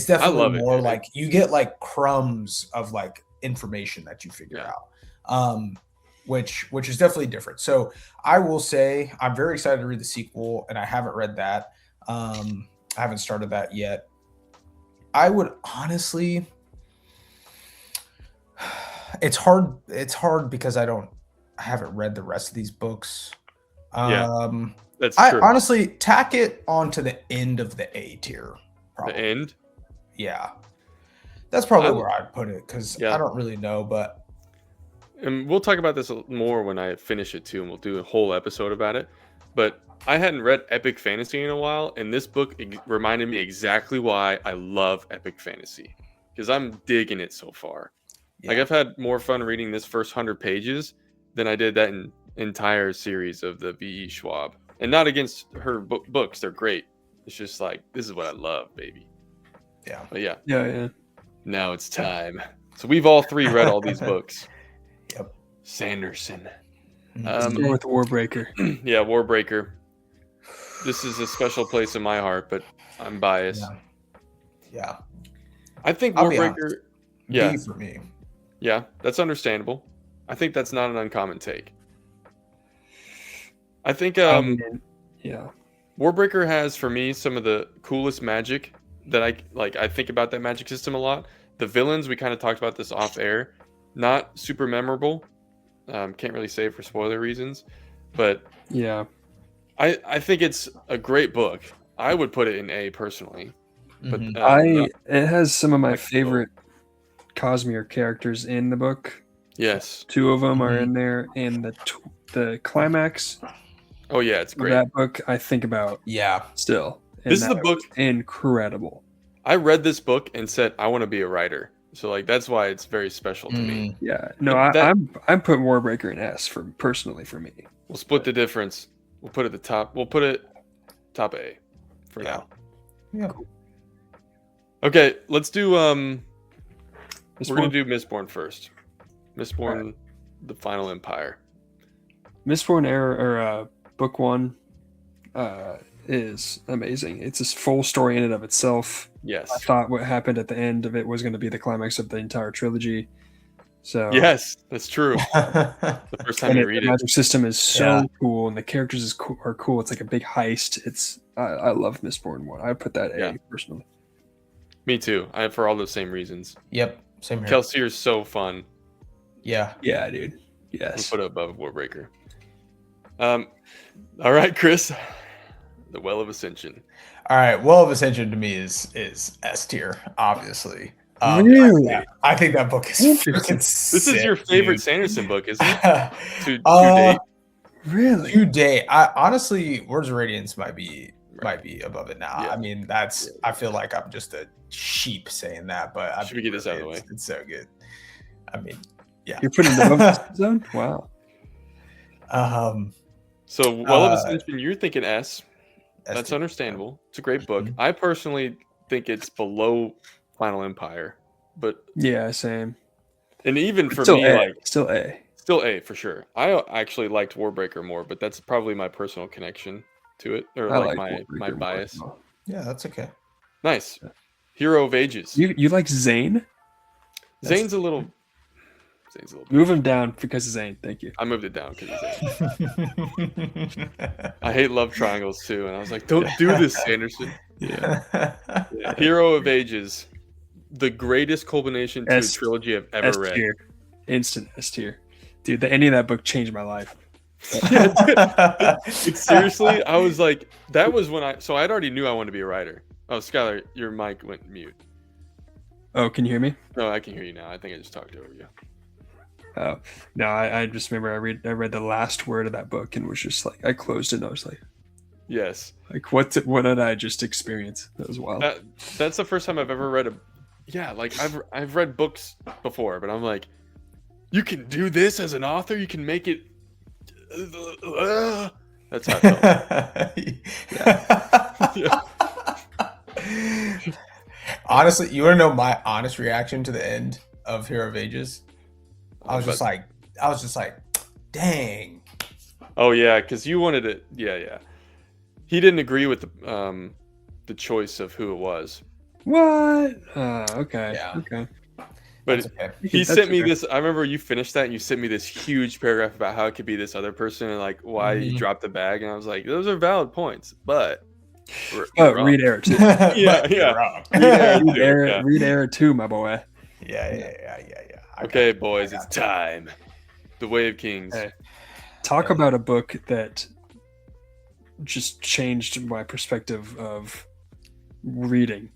definitely more like you get like crumbs of like information that you figure out, which is definitely different. So I will say I'm very excited to read the sequel, and I haven't read that. I haven't started that yet. I would honestly. It's hard because I haven't read the rest of these books. That's I true. honestly tack it onto the end of the A tier. Probably. The end? Yeah. That's probably where I'd put it, because I don't really know, but. And we'll talk about this more when I finish it too, and we'll do a whole episode about it. But I hadn't read epic fantasy in a while, and this book reminded me exactly why I love epic fantasy, because I'm digging it so far. Like I've had more fun reading this first 100 pages than I did that entire series of the V.E. Schwab. And not against her books, they're great. It's just like, this is what I love, baby. Yeah. But yeah. Yeah. Now it's time. So we've all three read all these books. Yep. Sanderson. Let's go with Warbreaker. Yeah, Warbreaker. This is a special place in my heart, but I'm biased. Yeah. I think I'll be Warbreaker. B for me. Yeah, that's understandable. I think that's not an uncommon take. I think Warbreaker has for me some of the coolest magic that I think about that magic system a lot. The villains, we kind of talked about this off air, not super memorable. Can't really say for spoiler reasons, but yeah, I think it's a great book. I would put it in A personally. But it has some of my favorite Cosmere characters in the book. Yes, 2 of them are in there, and the climax. Oh yeah, it's great. That book I think about. Yeah, still. This is the book incredible. I read this book and said I want to be a writer. So like that's why it's very special to me. Yeah, no, I'm putting Warbreaker in S personally for me. We'll split the difference. We'll put it at the top. We'll put it top A for now. Yeah. Cool. Okay, let's do we're gonna do Mistborn first. Mistborn, right. The Final Empire. Mistborn book 1 is amazing. It's a full story in and of itself. Yes. I thought what happened at the end of it was going to be the climax of the entire trilogy. So yes, that's true. The first time you read it. The magic system is so cool, and the characters are cool. It's like a big heist. I love Mistborn 1. I put that A personally. Me too. For all those same reasons. Yep. Same here. Kelsier is so fun. Yeah. Yeah, dude. Yes. We'll put it above Warbreaker. All right, Chris. The Well of Ascension. All right, Well of Ascension to me is S tier, obviously. Really? I think that book is freaking This is your favorite Sanderson book, isn't it? to date. Really? To date, honestly, Words of Radiance might be above it now. Yeah. I mean, I feel like I'm just a sheep saying that, but should we get this out of the way? It's so good. I mean, yeah. You're putting it above the zone? Wow. So Well of Ascension, you're thinking S. That's understandable. It's a great book. I personally think it's below Final Empire, but yeah, same. And even for still me, A. Still A for sure. I actually liked Warbreaker more, but that's probably my personal connection to it, or like my bias. More. Yeah, that's okay. Nice. Hero of Ages. You like Zane? Zane's a little. Move him down because of Zane. Thank you. I moved it down because of Zane. I hate love triangles too, and I was like, "Don't do this, Sanderson." Yeah. Hero of Ages, the greatest culmination to a trilogy I've ever read. S-tier. Instant S tier, dude. The ending of that book changed my life. Seriously, I was like, that was when I already knew I wanted to be a writer. Oh, Skylar, your mic went mute. Oh, can you hear me? No, I can hear you now. I think I just talked over you. Oh no, I just remember I read the last word of that book and was just like, I closed it and I was like, yes, like what did I just experience? That was wild. That's the first time I've ever read like I've read books before, but I'm like, you can do this as an author. You can make it. That's how I felt. Honestly, you want to know my honest reaction to the end of Hero of Ages? I was just like, dang. Oh yeah, because you wanted it. Yeah. He didn't agree with the choice of who it was. What? Okay. Yeah. Okay. But he sent me this. I remember you finished that and you sent me this huge paragraph about how it could be this other person and like why you dropped the bag. And I was like, those are valid points, but read Era 2. Read Era 2, my boy. Yeah. Okay, boys, it's time. The Way of Kings. Hey, talk about a book that just changed my perspective of reading.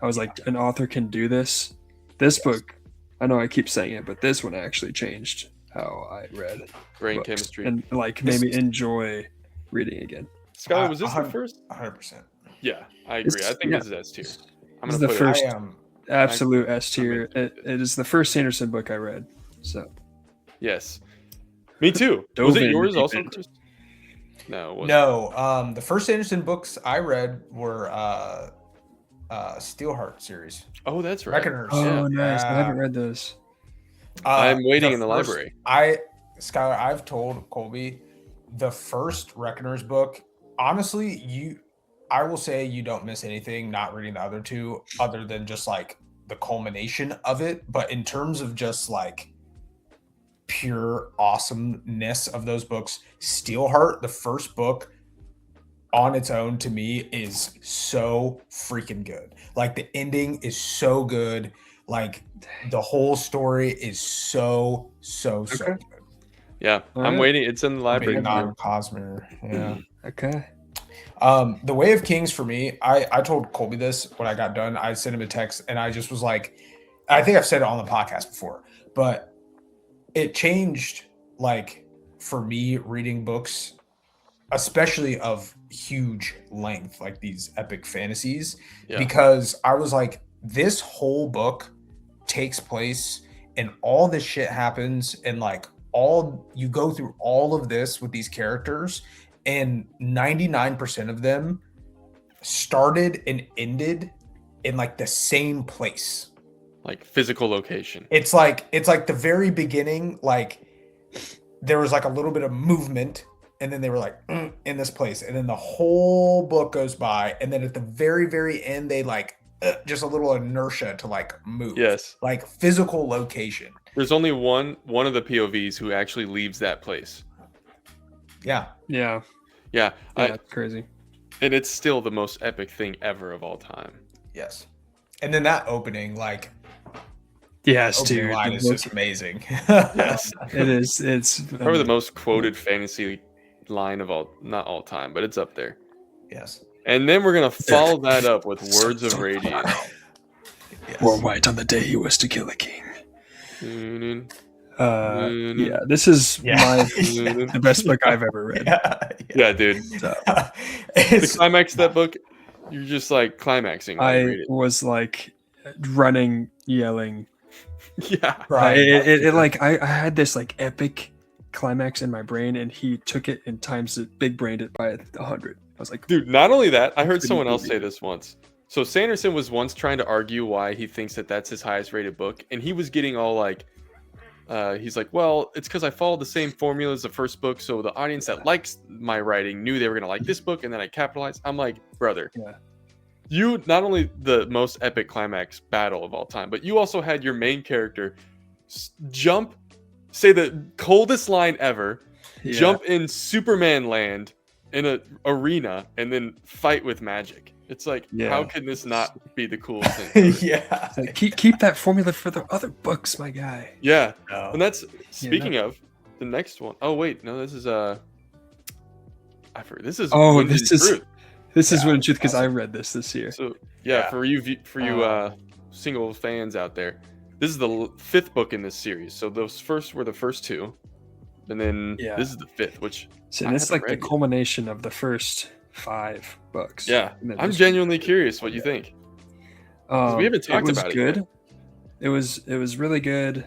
I was like, an author can do this. This book, I know I keep saying it, but this one actually changed how I read brain books chemistry and like maybe enjoy reading again. Skylar, was this the first? 100%. Yeah, I agree. I think this is S tier. I'm gonna put it. absolute S tier. It is the first Sanderson book I read. So Yes, me too. Dove Was it in yours deep also, end. Chris? No, it wasn't. No, the first Anderson books I read were Steelheart series. Oh, that's right. Reckoners. Oh, Yeah. nice. I haven't read those. I'm waiting in the library. Skylar, I've told Colby the first Reckoners book. Honestly, I will say you don't miss anything not reading the other two, other than just like the culmination of it. But in terms of just like pure awesomeness of those books, Steelheart, the first book on its own to me is so freaking good. Like the ending is so good. Like the whole story is so Okay. good. Yeah, All I'm right. waiting. It's in the library. Big on Cosmere. Yeah. Okay. The Way of Kings for me, I told Colby this when I got done. I sent him a text and I just was like, I think I've said it on the podcast before, but it changed like for me reading books, especially of huge length, like these epic fantasies, because I was like, this whole book takes place and all this shit happens and like you go through all of this with these characters and 99% of them started and ended in like the same place. Like physical location. It's like the very beginning, like there was like a little bit of movement and then they were like in this place. And then the whole book goes by. And then at the very, very end, they like just a little inertia to like move. Yes. Like physical location. There's only one of the POVs who actually leaves that place. Yeah. Yeah. That's crazy. And it's still the most epic thing ever of all time. Yes. And then that opening, like, yes, opening dude. line is just amazing. Yes. It is. It's probably the most quoted fantasy line of not all time, but it's up there. Yes. And then we're gonna follow that up with Words of Radiance. Yes. War White on the day he was to kill a king. Yeah, this is the best book I've ever read. Yeah, dude. So, the climax of that book, you're just like climaxing. I was like running, yelling. Yeah, right. I had this like epic climax in my brain, and he took it and times it, big brained it by 100. I was like, dude. Not only that, I heard someone else say this once. So Sanderson was once trying to argue why he thinks that that's his highest rated book, and he was getting all like, he's like, well, it's because I followed the same formula as the first book, so the audience that likes my writing knew they were gonna like this book, and then I capitalized. I'm like, brother, you not only the most epic climax battle of all time, but you also had your main character jump, say the coldest line ever, jump in Superman land in an arena, and then fight with magic. It's like, how can this not be the coolest thing? Yeah. Like, keep that formula for the other books, my guy. Yeah. No. And that's speaking of the next one. Oh wait, no, this is I forget. This is this is Wind and Truth because I read this year. So for you single fans out there, this is the 5th book in this series. So those first were the first 2, and then this is the 5th, which it's like the culmination of the first 5 books. Yeah, I'm genuinely curious what you think. We haven't talked about it. Good. It was really good,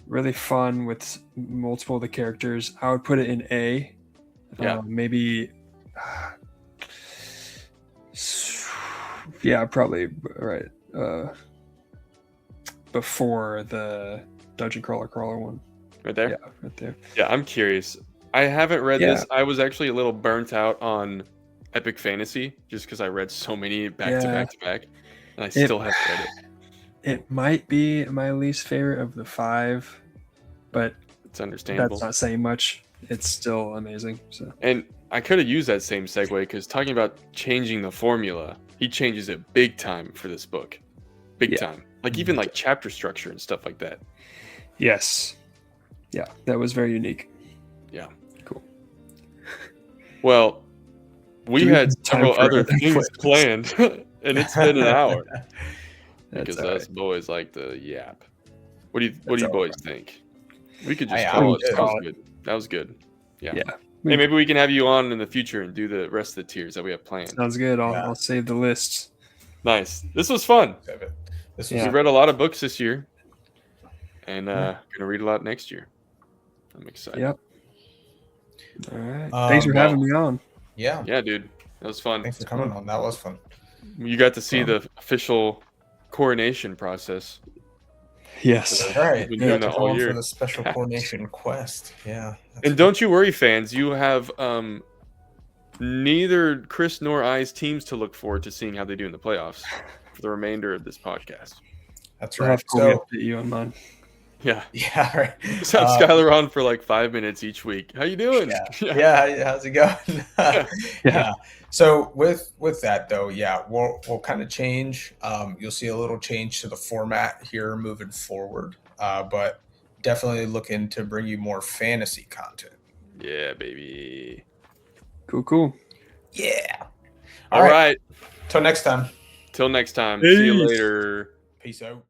really fun with multiple of the characters. I would put it in A. Maybe. Probably right. Before the Dungeon Crawler one. Right there? Yeah, right there. Yeah, I'm curious. I haven't read this. I was actually a little burnt out on epic fantasy just because I read so many back to back, and I still haven't read it. It might be my least favorite of the 5, but it's understandable. That's not saying much. It's still amazing. So, and I could have used that same segue because talking about changing the formula, he changes it big time for this book, big time. Like even like chapter structure and stuff like that. Yes. Yeah, that was very unique. Yeah. Cool. Well, we had several other things planned, and it's been an hour. Because us boys like to yap. What do you boys think? We could just call it. That was good. That was good. Yeah. Hey, maybe we can have you on in the future and do the rest of the tiers that we have planned. Sounds good. I'll save the lists. Nice. This was fun. This was Yeah. We read a lot of books this year, and gonna read a lot next year. I'm excited. Yep. All right. Thanks for well- having me on. yeah. Yeah, dude, that was fun. Thanks for coming on. That was fun. You got to see the official coronation process. Yes. All right. We've been You doing got to that come all on year. for the special Coronation Quest. Yeah. that's And don't you worry, fans. You have neither Chris nor I's teams to look forward to seeing how they do in the playoffs for the remainder of this podcast. That's I'll right. have Colby So update you on mine. Yeah. yeah, right. Just have Skylar on for like 5 minutes each week. How you doing? Yeah. How's it going? Yeah. Yeah. So with that though, yeah, we'll kind of change. You'll see a little change to the format here moving forward. But definitely looking to bring you more fantasy content. Yeah, baby. Cool. Yeah. All right. Till next time. Till next time. See you Peace. later. Peace out.